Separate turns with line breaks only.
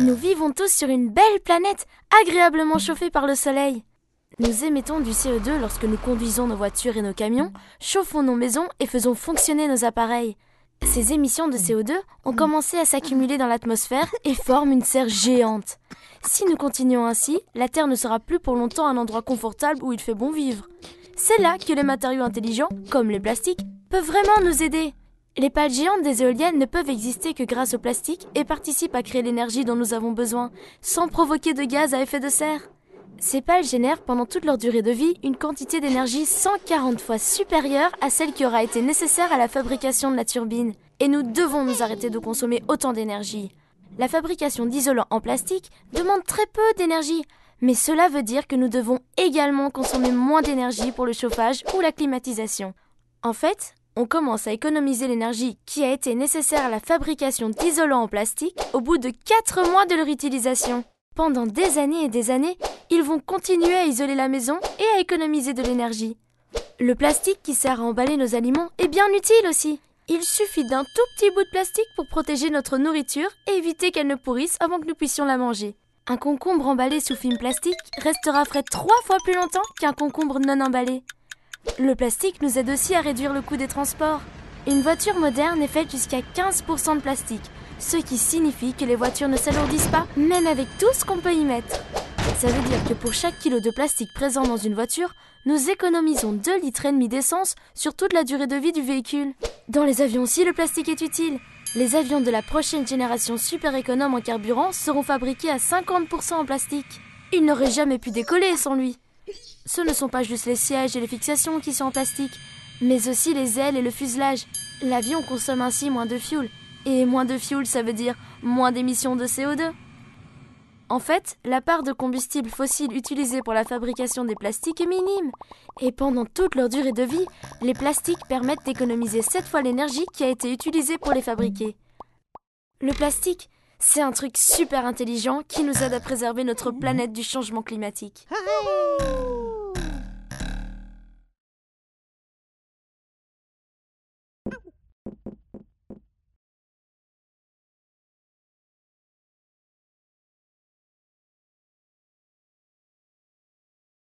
Nous vivons tous sur une belle planète, agréablement chauffée par le soleil. Nous émettons du CO2 lorsque nous conduisons nos voitures et nos camions, chauffons nos maisons et faisons fonctionner nos appareils. Ces émissions de CO2 ont commencé à s'accumuler dans l'atmosphère et forment une serre géante. Si nous continuons ainsi, la Terre ne sera plus pour longtemps un endroit confortable où il fait bon vivre. C'est là que les matériaux intelligents, comme les plastiques, peuvent vraiment nous aider. Les pales géantes des éoliennes ne peuvent exister que grâce au plastique et participent à créer l'énergie dont nous avons besoin, sans provoquer de gaz à effet de serre. Ces pales génèrent pendant toute leur durée de vie une quantité d'énergie 140 fois supérieure à celle qui aura été nécessaire à la fabrication de la turbine. Et nous devons nous arrêter de consommer autant d'énergie. La fabrication d'isolants en plastique demande très peu d'énergie, mais cela veut dire que nous devons également consommer moins d'énergie pour le chauffage ou la climatisation. En fait, on commence à économiser l'énergie qui a été nécessaire à la fabrication d'isolants en plastique au bout de 4 mois de leur utilisation. Pendant des années et des années, ils vont continuer à isoler la maison et à économiser de l'énergie. Le plastique qui sert à emballer nos aliments est bien utile aussi. Il suffit d'un tout petit bout de plastique pour protéger notre nourriture et éviter qu'elle ne pourrisse avant que nous puissions la manger. Un concombre emballé sous film plastique restera frais 3 fois plus longtemps qu'un concombre non emballé. Le plastique nous aide aussi à réduire le coût des transports. Une voiture moderne est faite jusqu'à 15% de plastique, ce qui signifie que les voitures ne s'alourdissent pas, même avec tout ce qu'on peut y mettre. Ça veut dire que pour chaque kilo de plastique présent dans une voiture, nous économisons 2,5 litres d'essence sur toute la durée de vie du véhicule. Dans les avions aussi, le plastique est utile. Les avions de la prochaine génération super économe en carburant seront fabriqués à 50% en plastique. Ils n'auraient jamais pu décoller sans lui. Ce ne sont pas juste les sièges et les fixations qui sont en plastique, mais aussi les ailes et le fuselage. L'avion consomme ainsi moins de fuel. Et moins de fuel, ça veut dire moins d'émissions de CO2. En fait, la part de combustible fossile utilisée pour la fabrication des plastiques est minime. Et pendant toute leur durée de vie, les plastiques permettent d'économiser 7 fois l'énergie qui a été utilisée pour les fabriquer. Le plastique, c'est un truc super intelligent qui nous aide à préserver notre planète du changement climatique.